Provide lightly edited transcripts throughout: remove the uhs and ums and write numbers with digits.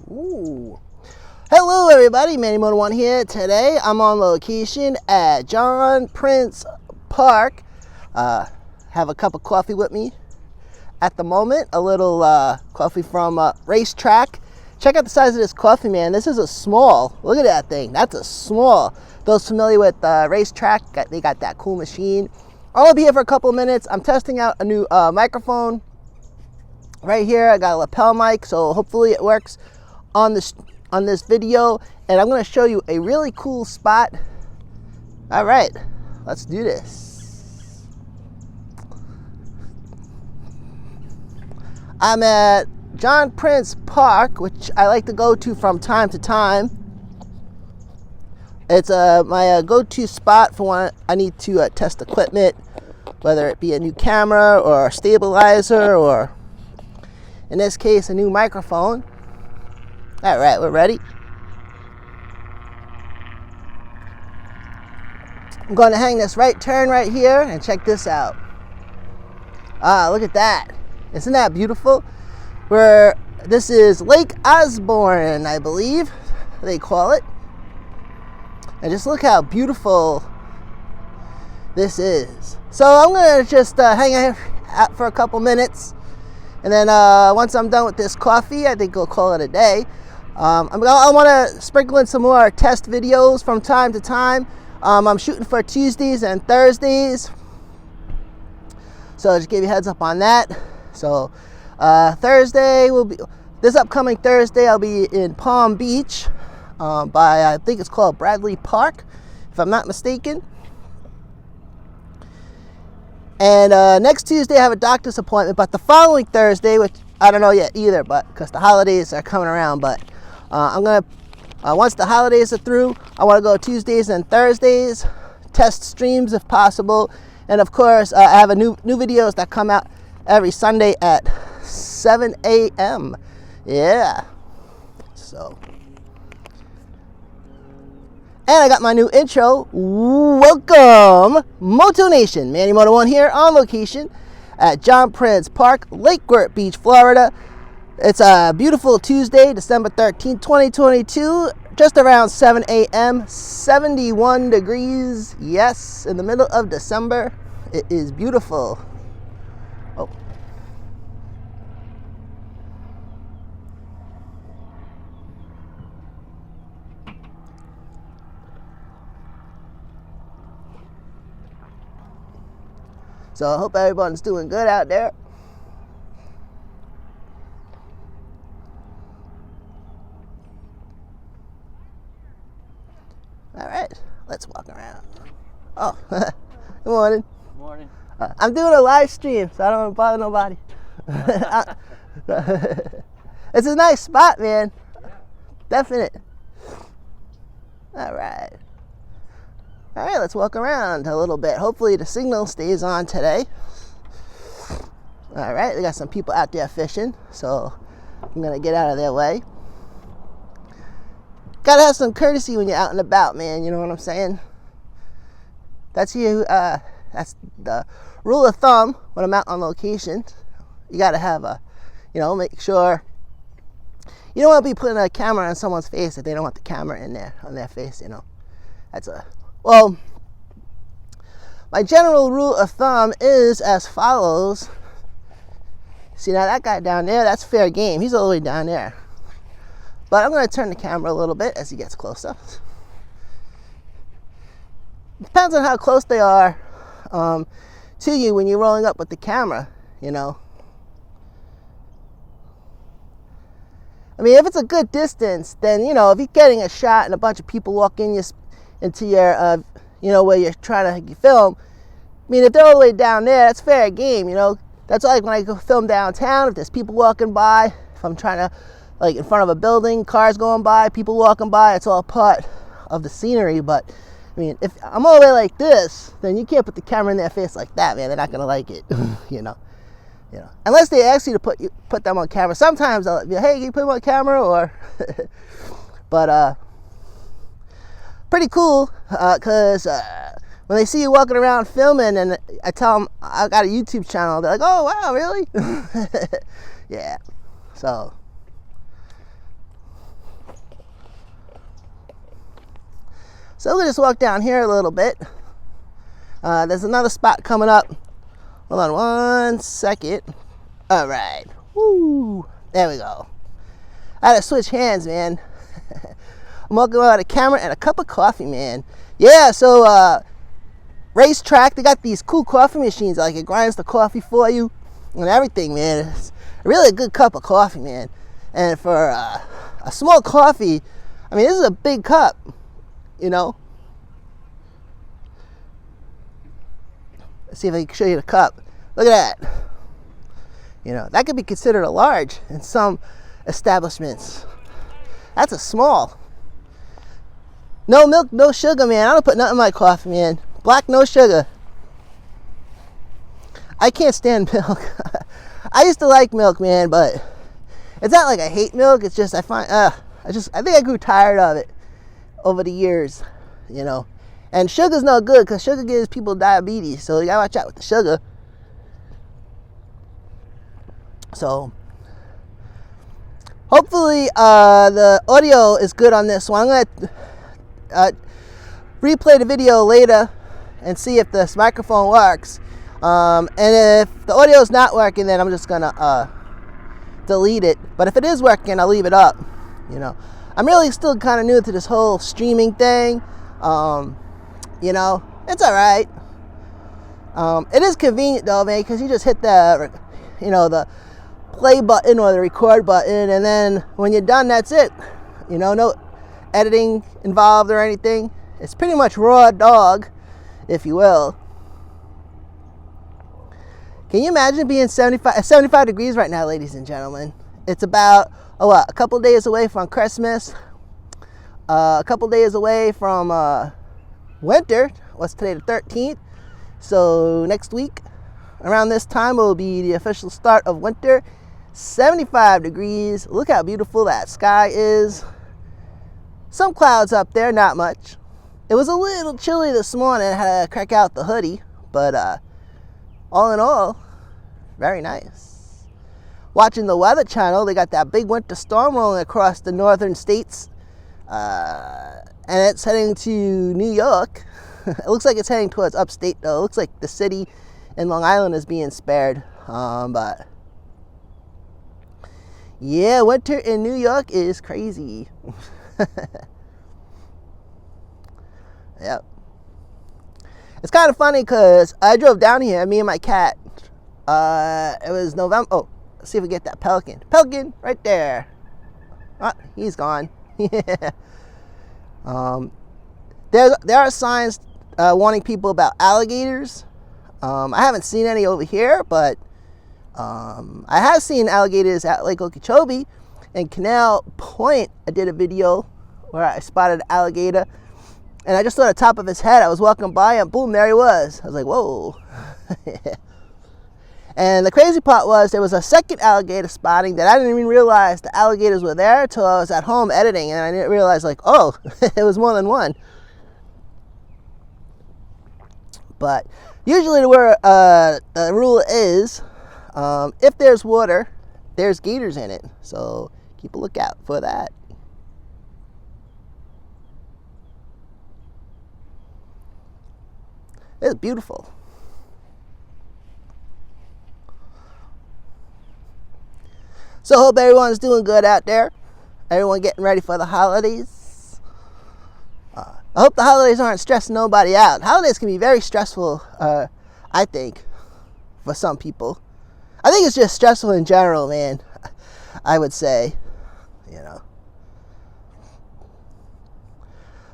Ooh. Hello everybody, Manny1 here. Today I'm on location at John Prince Park. Have a cup of coffee with me at the moment. A little coffee from Racetrack. Check out the size of this coffee, man. This is a small. Look at that thing. That's a small. Those familiar with Racetrack, they got that cool machine. I'll be here for a couple of minutes. I'm testing out a new microphone. Right here, I got a lapel mic, so hopefully it works on this video, and I'm going to show you a really cool spot. All right, let's do this. I'm at John Prince Park, which I like to go to from time to time. It's my go-to spot for when I need to test equipment, whether it be a new camera or a stabilizer, or in this case, a new microphone. All right, we're ready. I'm going to hang this right turn right here and check this out. Look at that. Isn't that beautiful? This is Lake Osborne, I believe they call it. And just look how beautiful this is. So I'm going to just hang out for a couple minutes. And then once I'm done with this coffee, I think we'll call it a day. I want to sprinkle in some more test videos from time to time. I'm shooting for Tuesdays and Thursdays, so just give you a heads up on that. So Thursday will be this upcoming Thursday. I'll be in Palm Beach by I think it's called Bradley Park, if I'm not mistaken. And next Tuesday I have a doctor's appointment, but the following Thursday, which I don't know yet either, but because the holidays are coming around, but I'm gonna once the holidays are through, I want to go Tuesdays and Thursdays, test streams if possible, and of course I have a new videos that come out every Sunday at 7 a.m. Yeah, so. And I got my new intro. Welcome, Moto Nation. Manny1 here on location at John Prince Park, Lake Worth Beach, Florida. It's a beautiful Tuesday, December 13th, 2022, just around 7 a.m., 71 degrees. Yes, in the middle of December. It is beautiful. Oh. So I hope everyone's doing good out there. All right, let's walk around. Oh, good morning. Good morning. I'm doing a live stream, so I don't want to bother nobody. It's a nice spot, man. Yeah. Definite. All right. All right, let's walk around a little bit. Hopefully the signal stays on today. All right, we got some people out there fishing, so I'm gonna get out of their way. Gotta have some courtesy when you're out and about, man. You know what I'm saying? That's the rule of thumb when I'm out on location. You gotta have make sure. You don't want to be putting a camera on someone's face if they don't want the camera in there on their face. Well, my general rule of thumb is as follows. See, now that guy down there, that's fair game. He's all the way down there. But I'm going to turn the camera a little bit as he gets closer. Depends on how close they are to you when you're rolling up with the camera, you know. I mean, if it's a good distance, then, if you're getting a shot and a bunch of people walk into your, where you're trying to film, I mean, if they're all the way down there, that's fair game, That's like when I go film downtown, if there's people walking by, if I'm trying to, like in front of a building, cars going by, people walking by, it's all part of the scenery. But, I mean, if I'm all the way like this, then you can't put the camera in their face like that, man. They're not going to like it, Unless they ask you to put them on camera. Sometimes they'll be, hey, can you put them on camera? Or, but, pretty cool, because when they see you walking around filming and I tell them I got a YouTube channel, they're like, oh, wow, really? Yeah. So So we'll just walk down here a little bit. There's another spot coming up. Hold on 1 second. All right. Woo. There we go. I had to switch hands, man. I'm walking around a camera and a cup of coffee, man. Yeah, so Racetrack, they got these cool coffee machines. Like, it grinds the coffee for you and everything, man. It's really a good cup of coffee, man. And for a small coffee, I mean, this is a big cup, you know. Let's see if I can show you the cup. Look at that. You know, that could be considered a large in some establishments. That's a small. No milk, no sugar, man. I don't put nothing in my coffee, man. Black, no sugar. I can't stand milk. I used to like milk, man, but it's not like I hate milk. It's just I think I grew tired of it over the years, you know. And sugar's no good because sugar gives people diabetes, so you gotta watch out with the sugar. So hopefully the audio is good on this one. I'm gonna replay the video later and see if this microphone works. And if the audio is not working, then I'm just gonna delete it. But if it is working, I'll leave it up. You know, I'm really still kind of new to this whole streaming thing. You know, it's all right. It is convenient though, man, because you just hit the, you know, the play button or the record button, and then when you're done, that's it. You know, no editing involved or anything. It's pretty much raw dog, if you will. Can you imagine being 75 degrees right now, ladies and gentlemen? It's about a couple days away from Christmas, a couple days away from winter. What's today, the 13th? So next week around this time will be the official start of winter. 75 degrees. Look how beautiful that sky is. Some clouds up there, not much. It was a little chilly this morning. I had to crack out the hoodie, but all in all, very nice. Watching the Weather Channel, they got that big winter storm rolling across the northern states, and it's heading to New York. It looks like it's heading towards upstate, though. It looks like the city in Long Island is being spared, but yeah, winter in New York is crazy. Yep. It's kind of funny because I drove down here, me and my cat. It was November. Oh, let's see if we get that pelican. Pelican, right there. Oh, he's gone. Yeah. There are signs warning people about alligators. I haven't seen any over here, but I have seen alligators at Lake Okeechobee and Canal Point. I did a video where I spotted an alligator, and I just saw the top of his head. I was walking by, and boom, there he was. I was like, whoa. And the crazy part was there was a second alligator spotting that I didn't even realize the alligators were there until I was at home editing, and I didn't realize, like, oh, it was more than one. But usually the rule is, if there's water, there's gators in it. So keep a lookout for that. It's beautiful. So hope everyone's doing good out there. Everyone getting ready for the holidays. I hope the holidays aren't stressing nobody out. Holidays can be very stressful, I think, for some people. I think it's just stressful in general, man. I would say, you know.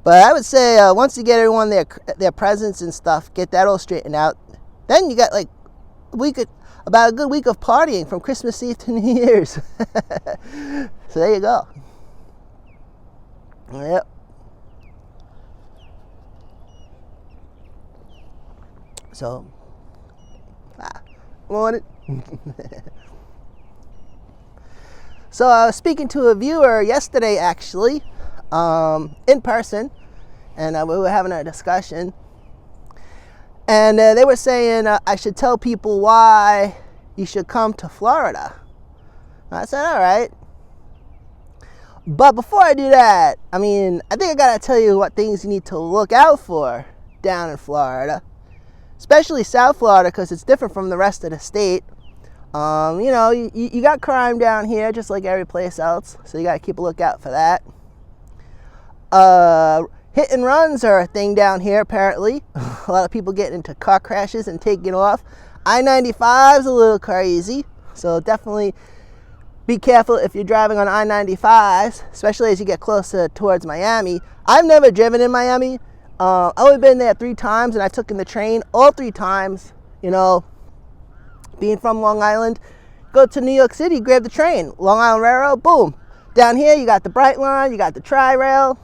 But I would say once you get everyone their presents and stuff, get that all straightened out, then you got like about a good week of partying from Christmas Eve to New Year's. So there you go. Yep. So, morning. So I was speaking to a viewer yesterday, actually, in person, and we were having a discussion. And they were saying I should tell people why you should come to Florida. I said, all right. But before I do that, I mean, I think I gotta tell you what things you need to look out for down in Florida, especially South Florida, because it's different from the rest of the state. You know, you got crime down here just like every place else, so you gotta keep a lookout for that. Hit and runs are a thing down here, apparently. A lot of people get into car crashes and taking off. I-95 is a little crazy, so definitely be careful if you're driving on I-95s, especially as you get closer towards Miami. I've never driven in Miami. I've only been there 3 times, and I took in the train all 3 times. You know, being from Long Island, go to New York City, grab the train. Long Island Railroad, boom. Down here, you got the Brightline, you got the Tri-Rail.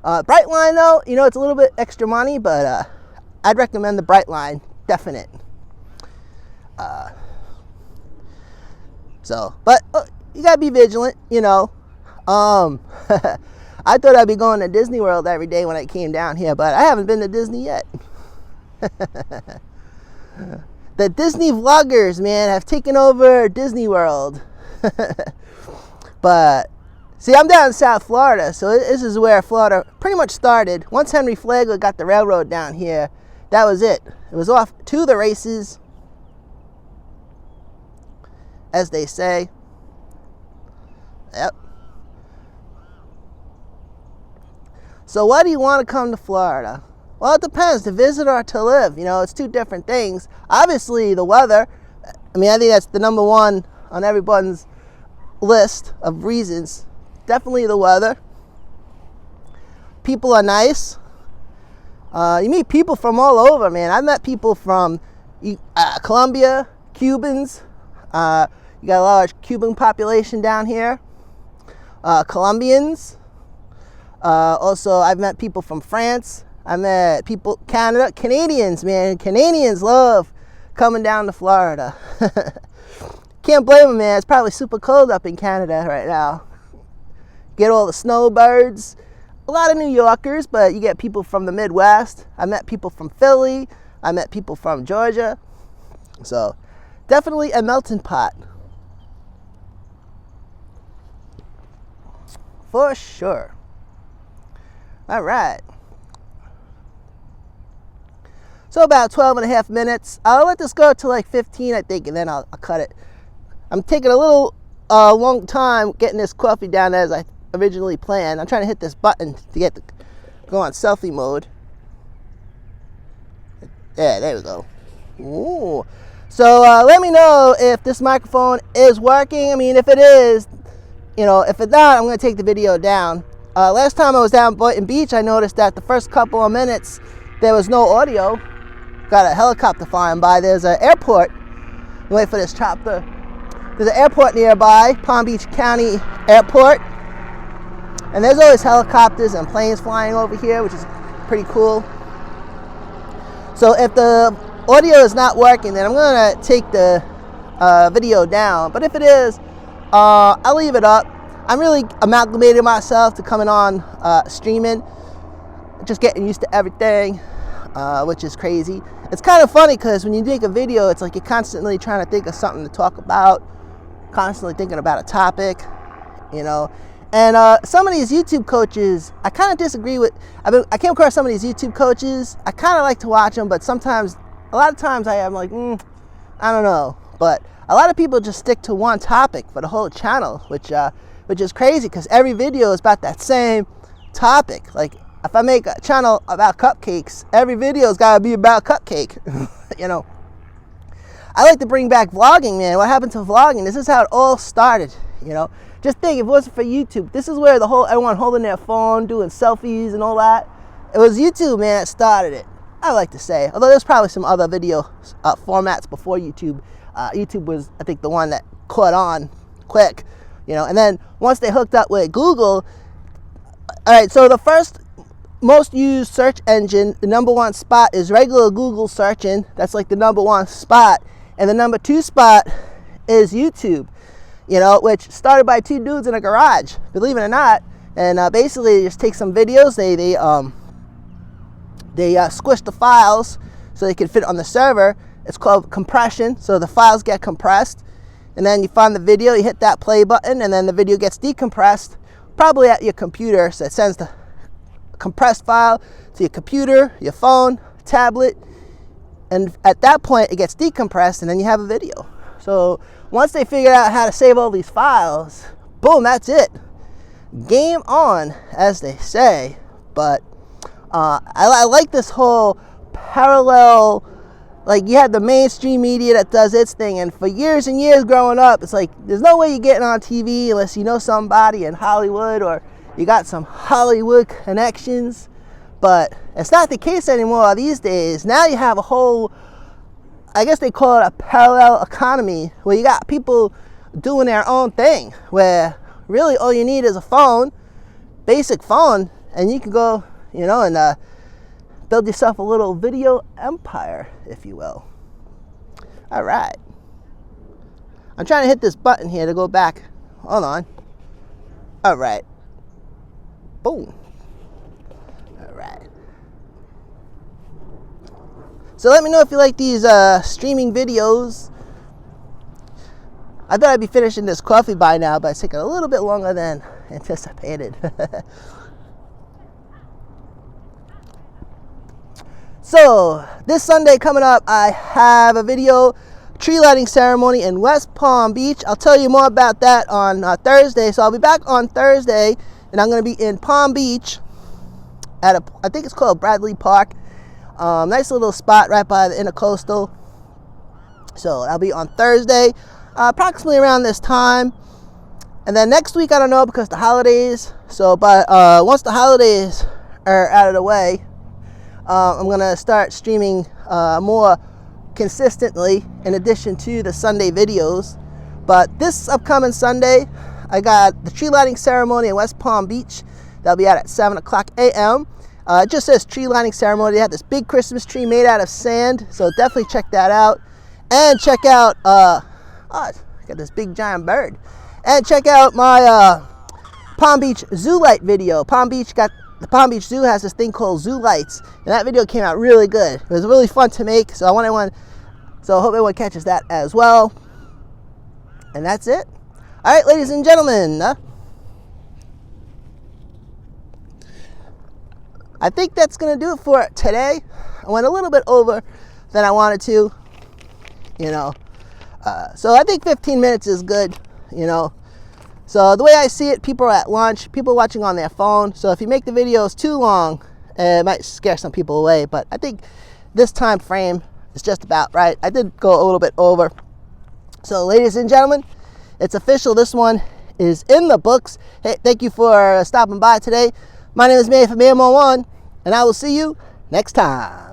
Brightline, though, you know, it's a little bit extra money, but I'd recommend the Brightline, definite. But you gotta be vigilant, you know. I thought I'd be going to Disney World every day when I came down here, but I haven't been to Disney yet. The Disney vloggers, man, have taken over Disney World. But see, I'm down in South Florida, so this is where Florida pretty much started. Once Henry Flagler got the railroad down here, that was it. It was off to the races, as they say. Yep. So why do you want to come to Florida? Well, it depends, to visit or to live. You know, it's 2 different things. Obviously, the weather, I mean, I think that's the number 1 on everyone's list of reasons. Definitely the weather. People are nice. You meet people from all over, man. I've met people from Colombia, Cubans. You got a large Cuban population down here. Colombians. Also, I've met people from France. I met people, Canadians, man. Canadians love coming down to Florida. Can't blame them, man. It's probably super cold up in Canada right now. Get all the snowbirds. A lot of New Yorkers, but you get people from the Midwest. I met people from Philly. I met people from Georgia. So, definitely a melting pot. For sure. All right. So about 12 and a half minutes. I'll let this go to like 15, I think, and then I'll cut it. I'm taking a little long time getting this coffee down as I originally planned. I'm trying to hit this button to go on selfie mode. Yeah, there we go. Ooh. So let me know if this microphone is working. I mean, if it is, you know, if it's not, I'm going to take the video down. Last time I was down Boynton Beach, I noticed that the first couple of minutes there was no audio. Got a helicopter flying by. There's an airport. Wait for this chopper. There's an airport nearby, Palm Beach County Airport. And there's always helicopters and planes flying over here, which is pretty cool. So if the audio is not working, then I'm going to take the video down. But if it is, I'll leave it up. I'm really amalgamating myself to coming on streaming. Just getting used to everything, which is crazy. It's kind of funny because when you make a video, it's like you're constantly trying to think of something to talk about, constantly thinking about a topic, you know. And some of these YouTube coaches, I kind of disagree with. I came across some of these YouTube coaches. I kind of like to watch them, but sometimes, a lot of times I am like, I don't know. But a lot of people just stick to one topic for the whole channel, which is crazy because every video is about that same topic. Like, if I make a channel about cupcakes, every video's got to be about cupcake, you know. I like to bring back vlogging, man. What happened to vlogging? This is how it all started, you know. Just think, if it wasn't for YouTube, this is where everyone holding their phone, doing selfies and all that. It was YouTube, man, that started it. I like to say. Although there's probably some other video formats before YouTube. YouTube was, I think, the one that caught on quick, you know. And then once they hooked up with Google, all right, so the first most used search engine, the number 1 spot is regular Google searching. That's like the number 1 spot. And the number 2 spot is YouTube, you know, which started by 2 dudes in a garage, believe it or not. And basically, they just take some videos, they squish the files so they can fit on the server. It's called compression, so the files get compressed. And then you find the video, you hit that play button, and then the video gets decompressed. probably at your computer. So it sends the compressed file to your computer, your phone, tablet, and at that point it gets decompressed, and then you have a video. So once they figure out how to save all these files, boom, that's it. Game on, as they say. But I like this whole parallel, like you had the mainstream media that does its thing, and for years and years growing up, it's like there's no way you're getting on TV unless you know somebody in Hollywood or you got some Hollywood connections. But it's not the case anymore these days. Now you have a whole, I guess they call it a parallel economy, where you got people doing their own thing, where really all you need is a phone, basic phone, and you can go, you know, and build yourself a little video empire, if you will. All right. I'm trying to hit this button here to go back. Hold on. All right. Boom. All right. So let me know if you like these streaming videos. I thought I'd be finishing this coffee by now, but it's taking a little bit longer than anticipated. So this Sunday coming up, I have a video tree lighting ceremony in West Palm Beach. I'll tell you more about that on Thursday. So I'll be back on Thursday, and I'm going to be in Palm Beach at I think it's called Bradley Park. Nice little spot right by the Intercoastal. So I'll be on Thursday, approximately around this time. And then next week, I don't know, because the holidays. So, but once the holidays are out of the way, I'm going to start streaming more consistently in addition to the Sunday videos. But this upcoming Sunday, I got the tree lighting ceremony in West Palm Beach. That'll be out at 7 o'clock a.m. It just says tree lighting ceremony. They have this big Christmas tree made out of sand, so definitely check that out. And check out, I got this big giant bird. And check out my Palm Beach Zoo Light video. The Palm Beach Zoo has this thing called Zoo Lights, and that video came out really good. It was really fun to make, so I hope everyone catches that as well. And that's it. All right, ladies and gentlemen, I think that's going to do it for today. I went a little bit over than I wanted to, you know. So I think 15 minutes is good, you know. So the way I see it, people are at lunch, people are watching on their phone. So if you make the videos too long, it might scare some people away. But I think this time frame is just about right. I did go a little bit over. So ladies and gentlemen, it's official. This one is in the books. Hey, thank you for stopping by today. My name is May from Airmo One, and I will see you next time.